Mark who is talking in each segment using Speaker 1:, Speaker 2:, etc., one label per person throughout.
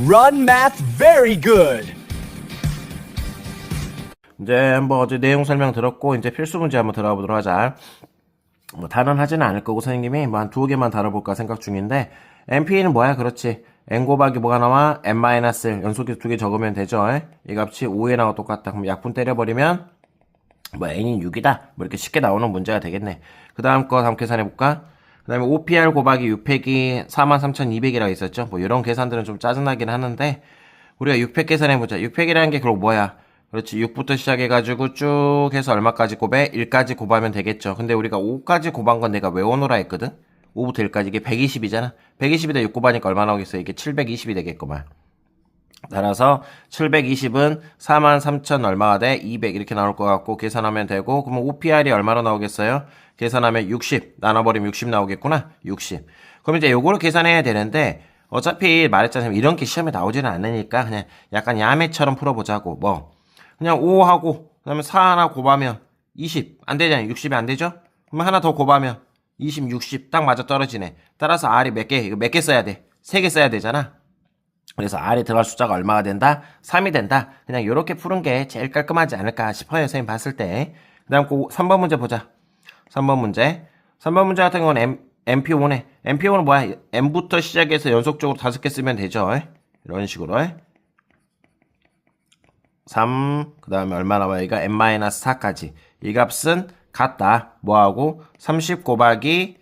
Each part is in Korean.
Speaker 1: Run math very good.
Speaker 2: 이제 한번 어제 내용 설명 들었고 이제 필수 문제 한번 들어가 보도록 하자. 뭐 단언하지는 않을 거고 선생님이 뭐 한 두어 개만 다뤄볼까 생각 중인데 MP는 뭐야? 그렇지. n 곱하기 뭐가 나와? n-1 연속해서 두 개 적으면 되죠. 이 값이 5에 나와 똑같다. 그럼 약분 때려버리면 뭐 n이 6이다. 뭐 이렇게 쉽게 나오는 문제가 되겠네. 그 다음 거 다음 계산해볼까? 그 다음에 5pr 곱하기 6팩이 43,200이라고 있었죠. 뭐 이런 계산들은 좀 짜증나긴 하는데 우리가 6팩 계산해보자. 6팩이라는 게 결국 뭐야? 그렇지. 6부터 시작해가지고 쭉 해서 얼마까지 곱해? 1까지 곱하면 되겠죠. 근데 우리가 5까지 곱한 건 내가 외워놓으라 했거든? 5부터 1까지 이게 120이잖아. 120에다 6 곱하니까 얼마 나오겠어? 이게 720이 되겠구만. 따라서 720은 43,000 얼마가 돼? 200 이렇게 나올 것 같고 계산하면 되고 그러면 OPR이 얼마로 나오겠어요? 계산하면 60 나눠버리면 60 나오겠구나. 60. 그럼 이제 요거를 계산해야 되는데 어차피 말했잖아요. 이런 게 시험에 나오지는 않으니까 그냥 약간 야매처럼 풀어보자고. 뭐 그냥 5하고 그다음에 4 하나 곱하면 20 안 되잖아요. 60이 안 되죠? 그러면 하나 더 곱하면 20, 60 딱 맞아 떨어지네. 따라서 R이 몇 개? 이거 몇 개 써야 돼? 3개 써야 되잖아. 그래서 R에 들어갈 숫자가 얼마가 된다? 3이 된다. 그냥 이렇게 푸는 게 제일 깔끔하지 않을까 싶어요. 선생님 봤을 때. 그 다음 3번 문제 보자. 3번 문제. 3번 문제 같은 건 MP5네. MP5는 뭐야? M부터 시작해서 연속적으로 5개 쓰면 되죠. 이런 식으로. 3, 그 다음에 얼마 나와요? 이거 n-4까지. 이 값은 같다. 뭐하고? 30 곱하기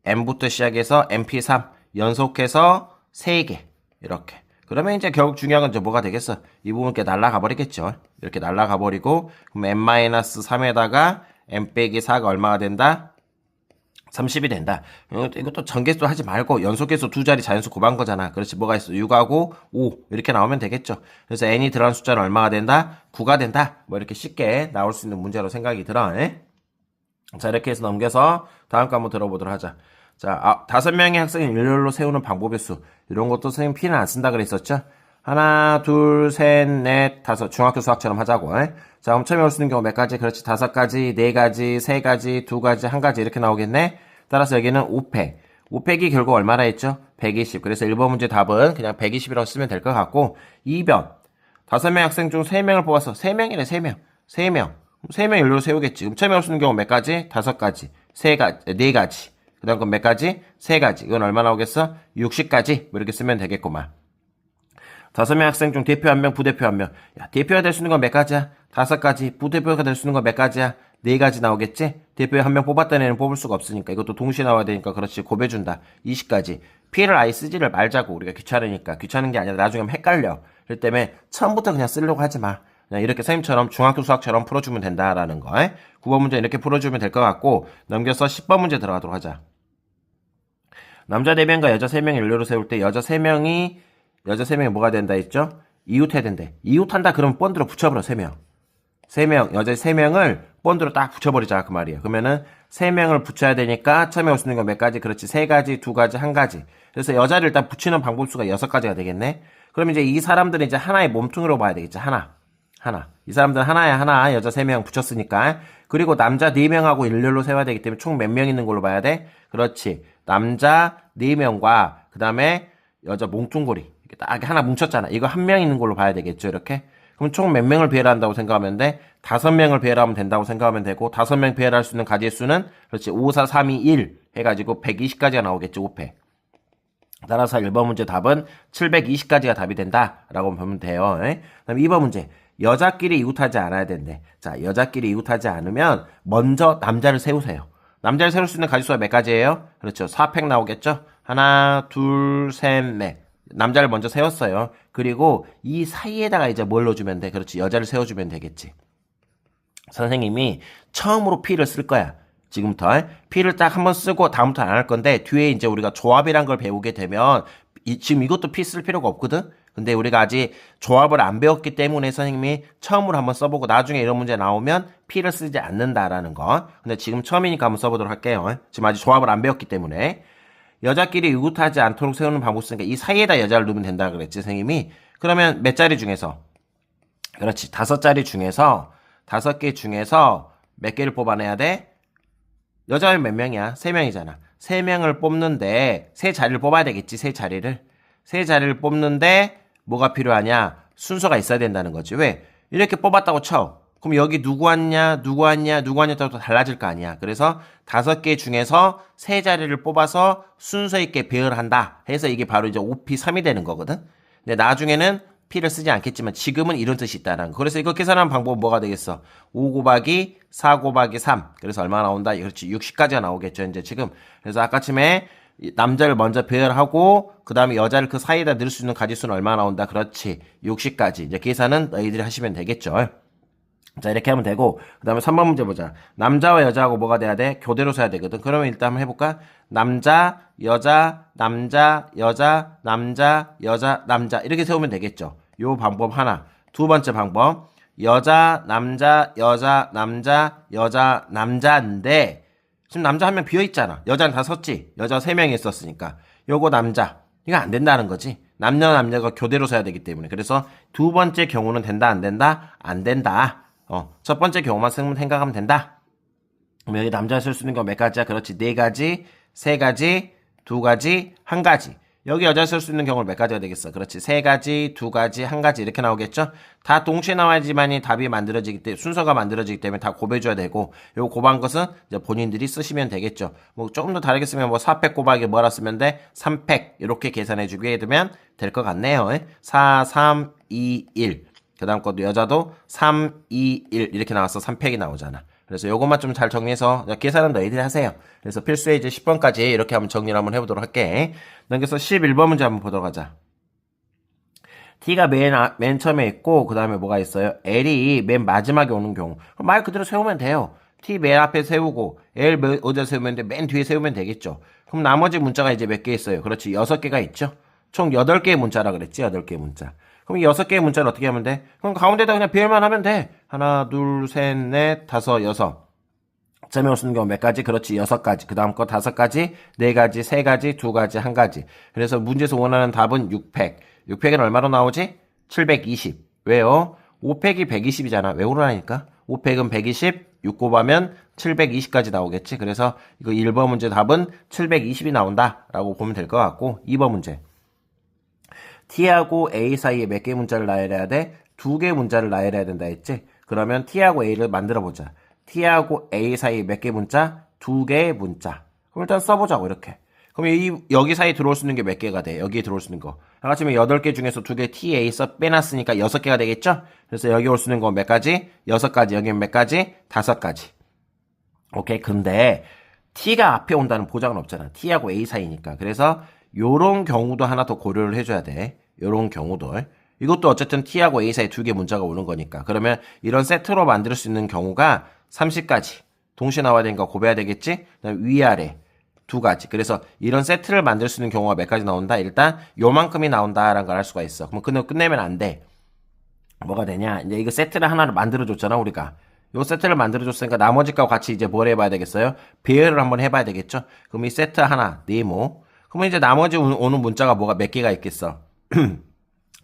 Speaker 2: M부터 시작해서 MP3. 연속해서 3개. 이렇게. 그러면 이제 결국 중요한 건 이제 뭐가 되겠어? 이 부분 이렇게 날라가 버리겠죠. 이렇게 날라가 버리고, 그럼 n-3에다가 n 빼기 4가 얼마가 된다? 30이 된다. 이것도 전개수 하지 말고 연속해서 두 자리 자연수 곱한 거잖아. 그렇지. 뭐가 있어? 6하고 5. 이렇게 나오면 되겠죠. 그래서 n이 들어간 숫자는 얼마가 된다? 9가 된다. 뭐 이렇게 쉽게 나올 수 있는 문제로 생각이 들어. 자, 이렇게 해서 넘겨서 다음 거 한번 들어보도록 하자. 자, 5명의 학생을 일렬로 세우는 방법의 수. 이런 것도 선생님 P는 안 쓴다 그랬었죠? 하나, 둘, 셋, 넷, 다섯. 중학교 수학처럼 하자고. 자, 그럼 처음에 올 수 있는 경우 몇 가지? 그렇지. 5가지, 4가지, 3가지, 2가지, 1가지 이렇게 나오겠네? 따라서 여기는 5팩. 5팩이 결국 얼마나 했죠? 120. 그래서 1번 문제 답은 그냥 120이라고 쓰면 될 것 같고 2번. 5명의 학생 중 3명을 뽑아서 3명이네, 3명. 3명. 3명 일렬로 세우겠지. 그럼 처음에 올 수 있는 경우 몇 가지? 5가지, 4가지. 그 다음 건 몇 가지? 3가지. 이건 얼마 나오겠어? 60가지. 뭐 이렇게 쓰면 되겠구만. 5명 학생 중 대표 1명, 부대표 1명. 야, 대표가 될 수 있는 건 몇 가지야? 5가지. 부대표가 될 수 있는 건 몇 가지야? 4가지 나오겠지? 대표에 1명 뽑았던 애는 뽑을 수가 없으니까. 이것도 동시에 나와야 되니까 그렇지. 곱해준다. 20가지. P를 아예 쓰지를 말자고. 우리가 귀찮으니까. 귀찮은 게 아니라 나중에 헷갈려. 그렇기 때문에 처음부터 그냥 쓰려고 하지 마. 그냥 이렇게 선생님처럼 중학교 수학처럼 풀어주면 된다라는 거. 9번 문제 이렇게 풀어주면 될 것 같고 넘겨서 10번 문제 들어가도록 하자. 남자 4명과 여자 3명을 일렬로 세울 때 여자 3명이 뭐가 된다 했죠? 이웃해야 된대. 이웃한다 그러면 본드로 붙여버려 3명. 3명, 여자 3명을 본드로 딱 붙여버리자 그 말이야. 그러면은 3명을 붙여야 되니까 처음에 올 수 있는 건 몇 가지? 그렇지. 3가지, 2가지, 1가지. 그래서 여자를 일단 붙이는 방법수가 6가지가 되겠네. 그럼 이제 이 사람들은 이제 하나의 몸뚱이로 봐야 되겠지. 하나. 이 사람들은 하나야 하나. 여자 3명 붙였으니까. 그리고 남자 4명하고 일렬로 세워야 되기 때문에 총 몇 명 있는 걸로 봐야 돼? 그렇지. 남자 4명과 그 다음에 여자 몽뚱고리 이렇게 딱 하나 뭉쳤잖아. 이거 1명 있는 걸로 봐야 되겠죠. 이렇게. 그럼 총 몇 명을 배열한다고 생각하면 돼? 5명을 배열하면 된다고 생각하면 되고 5명 배열할 수 있는 가지의 수는 그렇지. 5, 4, 3, 2, 1 해가지고 120가지가 나오겠지. 5패. 따라서 1번 문제 답은 720가지가 답이 된다라고 보면 돼요. 그다음 2번 문제. 여자끼리 이웃하지 않아야 된대. 자, 여자끼리 이웃하지 않으면 먼저 남자를 세우세요. 남자를 세울 수 있는 가지수가 몇 가지예요? 그렇죠. 4팩 나오겠죠? 하나, 둘, 셋, 넷. 남자를 먼저 세웠어요. 그리고 이 사이에다가 이제 뭘 넣어주면 돼? 그렇지. 여자를 세워주면 되겠지. 선생님이 처음으로 P를 쓸 거야. 지금부터 P를 딱 한번 쓰고 다음부터 안 할 건데 뒤에 이제 우리가 조합이란 걸 배우게 되면 지금 이것도 P 쓸 필요가 없거든? 근데 우리가 아직 조합을 안 배웠기 때문에 선생님이 처음으로 한번 써보고 나중에 이런 문제 나오면 P를 쓰지 않는다라는 거. 근데 지금 처음이니까 한번 써보도록 할게요. 지금 아직 조합을 안 배웠기 때문에. 여자끼리 이웃하지 않도록 세우는 방법 쓰니까 이 사이에다 여자를 두면 된다 그랬지 선생님이. 그러면 몇 자리 중에서? 그렇지. 5자리 중에서 5개 중에서 몇 개를 뽑아내야 돼? 여자는 몇 명이야? 3명이잖아. 3명을 뽑는데 3자리를 뽑아야 되겠지. 3자리를. 세 자리를 뽑는데 뭐가 필요하냐? 순서가 있어야 된다는 거지. 왜? 이렇게 뽑았다고 쳐. 그럼 여기 누구 왔냐, 누구 왔냐, 누구 왔냐 따라 달라질 거 아니야. 그래서 5개 중에서 세 자리를 뽑아서 순서 있게 배열한다 해서 이게 바로 이제 5P3이 되는 거거든. 근데 나중에는 P를 쓰지 않겠지만 지금은 이런 뜻이 있다는 거. 그래서 이거 계산하는 방법은 뭐가 되겠어? 5 곱하기 4 곱하기 3. 그래서 얼마 나온다? 그렇지. 60까지가 나오겠죠, 이제 지금. 그래서 아까쯤에 남자를 먼저 배열하고 그 다음에 여자를 그 사이에다 넣을 수 있는 가지수는 얼마 나온다? 그렇지. 60까지. 이제 계산은 너희들이 하시면 되겠죠. 자, 이렇게 하면 되고, 그 다음에 3번 문제 보자. 남자와 여자하고 뭐가 돼야 돼? 교대로 써야 되거든. 그러면 일단 한번 해볼까? 남자, 여자, 남자, 여자, 남자, 여자, 남자. 이렇게 세우면 되겠죠. 요 방법 하나. 두 번째 방법. 여자, 남자, 여자, 남자, 여자, 남자인데, 지금 남자 한 명 비어있잖아. 여자는 다 썼지? 여자 3명이 썼으니까. 요거 남자. 이거 안 된다는 거지. 남녀가 교대로 써야 되기 때문에. 그래서 두 번째 경우는 된다, 안 된다? 안 된다. 첫 번째 경우만 쓰면 생각하면 된다. 그럼 여기 남자 쓸 수 있는 거 몇 가지야? 그렇지. 4가지, 3가지, 2가지, 1가지. 여기 여자 쓸 수 있는 경우는 몇 가지가 되겠어? 그렇지. 3가지, 2가지, 1가지 이렇게 나오겠죠? 다 동시에 나와야지만이 답이 만들어지기 때문에, 순서가 만들어지기 때문에 다 곱해줘야 되고, 요 곱한 것은 이제 본인들이 쓰시면 되겠죠. 뭐 조금 더 다르게 쓰면 뭐 4팩 곱하기 뭐라 쓰면 돼? 3팩 이렇게 계산해주게 해두면 될 것 같네요. 4, 3, 2, 1. 그 다음 것도 여자도 3, 2, 1 이렇게 나와서 3팩이 나오잖아. 그래서 요것만 좀 잘 정리해서 계산은 너희들이 하세요. 그래서 필수에 이제 10번까지 이렇게 한번 정리를 한번 해보도록 할게. 넘겨서 11번 문제 한번 보도록 하자. T가 맨 처음에 있고 그 다음에 뭐가 있어요? L이 맨 마지막에 오는 경우. 말 그대로 세우면 돼요. T 맨 앞에 세우고 L 어디다 세우면 돼? 맨 뒤에 세우면 되겠죠. 그럼 나머지 문자가 이제 몇 개 있어요? 그렇지. 6개가 있죠. 총 8개의 문자라 그랬지. 8개의 문자. 그럼 6개의 문자를 어떻게 하면 돼? 그럼 가운데다 그냥 배열만 하면 돼. 하나, 둘, 셋, 넷, 다섯, 여섯. 점에 쓰는 경우 몇 가지? 그렇지. 6가지. 그 다음 거 5가지, 4가지, 3가지, 2가지, 1가지. 그래서 문제에서 원하는 답은 6팩. 6팩은 얼마로 나오지? 720. 왜요? 5팩이 120이잖아. 왜 그러라니까? 5팩은 120, 6 곱하면 720까지 나오겠지. 그래서 이거 1번 문제 답은 720이 나온다. 라고 보면 될 것 같고, 2번 문제. T하고 A 사이에 몇 개 문자를 나열해야 돼? 2개 문자를 나열해야 된다 했지? 그러면 T하고 A를 만들어보자. T하고 A 사이에 몇 개 문자? 2개의 문자. 그럼 일단 써보자고 이렇게. 그럼 여기 사이에 들어올 수 있는 게 몇 개가 돼? 여기에 들어올 수 있는 거. 아까 8개 중에서 2개 T, A 빼놨으니까 6개가 되겠죠? 그래서 여기 올 수 있는 거 몇 가지? 6가지. 여기 몇 가지? 5가지. 오케이. 근데 T가 앞에 온다는 보장은 없잖아. T하고 A 사이니까. 그래서 요런 경우도 하나 더 고려를 해줘야 돼. 요런 경우도. 이것도 어쨌든 T하고 A 사이 2개 문자가 오는 거니까. 그러면 이런 세트로 만들 수 있는 경우가 30가지. 동시에 나와야 되니까 곱해야 되겠지? 그다음 위아래 2가지. 그래서 이런 세트를 만들 수 있는 경우가 몇 가지 나온다? 일단 요만큼이 나온다라는 걸 알 수가 있어. 그럼 끝내면 안 돼. 뭐가 되냐? 이제 이거 세트를 하나를 만들어줬잖아, 우리가. 요 세트를 만들어줬으니까 나머지 거와 같이 이제 뭘 해봐야 되겠어요? 배열을 한번 해봐야 되겠죠? 그럼 이 세트 하나, 네모. 그러면 이제 나머지 오는 문자가 뭐가 몇 개가 있겠어?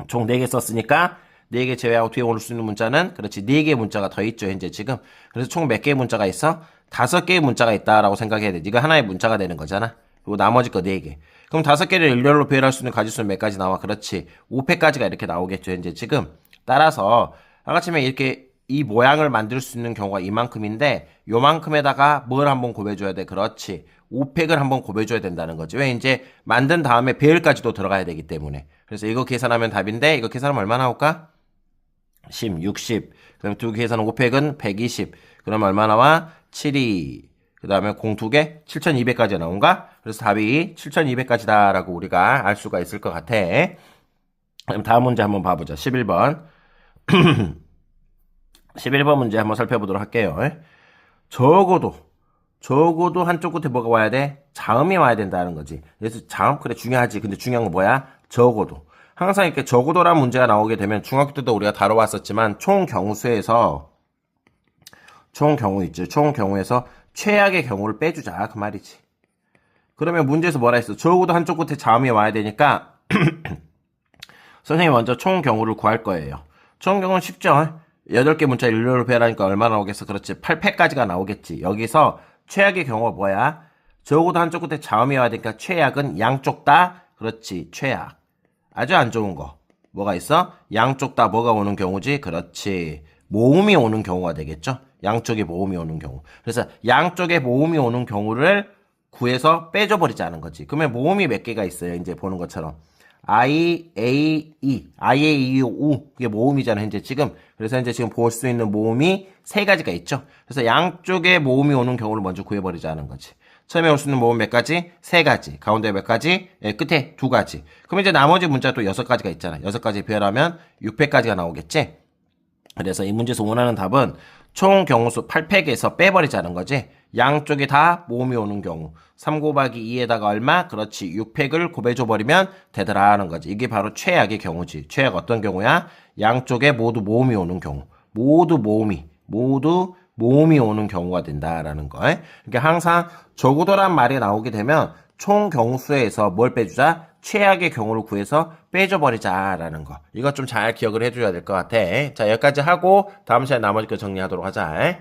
Speaker 2: 총 4개 썼으니까 4개 제외하고 뒤에 올 수 있는 문자는 그렇지 4개의 문자가 더 있죠 현재 지금. 그래서 총 몇 개의 문자가 있어? 5개의 문자가 있다라고 생각해야 돼. 이거 하나의 문자가 되는 거잖아. 그리고 나머지 거 4개. 그럼 5개를 일렬로 배열할 수 있는 가지수는 몇 가지 나와? 그렇지 5팩까지가 이렇게 나오겠죠 현재 지금. 따라서 아까처럼 이렇게 이 모양을 만들 수 있는 경우가 이만큼인데 요만큼에다가 뭘 한번 곱해줘야 돼? 그렇지 5팩을 한번 곱해줘야 된다는 거지. 왜? 이제 만든 다음에 배열까지도 들어가야 되기 때문에. 그래서 이거 계산하면 답인데 이거 계산하면 얼마 나올까? 10, 60. 그럼 2개 계산은 5팩은 120. 그럼 얼마 나와? 72. 그 다음에 공 2개? 7200까지 나온가? 그래서 답이 7200까지다 라고 우리가 알 수가 있을 것 같아. 그럼 다음 문제 한번 봐보자. 11번. 11번 문제 한번 살펴보도록 할게요. 적어도 한쪽 끝에 뭐가 와야 돼? 자음이 와야 된다는 거지. 그래서 자음 그래 중요하지. 근데 중요한 건 뭐야? 적어도. 항상 이렇게 적어도라는 문제가 나오게 되면 중학교 때도 우리가 다뤄왔었지만 총 경우에서 최악의 경우를 빼주자 그 말이지. 그러면 문제에서 뭐라 했어? 적어도 한쪽 끝에 자음이 와야 되니까 선생님이 먼저 총 경우를 구할 거예요. 총 경우는 쉽죠? 8개 문자 일렬로 배열하니까 얼마나 나오겠어? 그렇지 8팩까지가 나오겠지. 여기서 최악의 경우가 뭐야? 적어도 한쪽 끝에 자음이 와야 되니까 최악은 양쪽 다 그렇지 최악. 아주 안 좋은 거. 뭐가 있어? 양쪽 다 뭐가 오는 경우지? 그렇지. 모음이 오는 경우가 되겠죠? 양쪽에 모음이 오는 경우. 그래서 양쪽에 모음이 오는 경우를 구해서 빼줘버리자는 거지. 그러면 모음이 몇 개가 있어요? 이제 보는 것처럼. I, A, E. I, A, E, U. 그게 모음이잖아, 현재 지금. 그래서 이제 지금 볼 수 있는 모음이 세 가지가 있죠. 그래서 양쪽에 모음이 오는 경우를 먼저 구해버리자는 거지. 처음에 올 수 있는 모음 몇 가지? 세 가지. 가운데 몇 가지? 예, 끝에 두 가지. 그럼 이제 나머지 문자 또 6가지가 있잖아. 6가지 배열하면 6팩까지가 나오겠지? 그래서 이 문제에서 원하는 답은 총 경우수 8팩에서 빼버리자는 거지. 양쪽에 다 모음이 오는 경우. 3 곱하기 2에다가 얼마? 그렇지. 6팩을 곱해줘버리면 되더라는 거지. 이게 바로 최악의 경우지. 최악 어떤 경우야? 양쪽에 모두 모음이 오는 경우. 모두 모음이 오는 경우가 된다라는 거. 그러니까 항상 저구도란 말이 나오게 되면 총 경우수에서 뭘 빼주자? 최악의 경우를 구해서 빼줘버리자라는 거. 이거 좀 잘 기억을 해줘야 될 것 같아. 자, 여기까지 하고 다음 시간에 나머지 거 정리하도록 하자.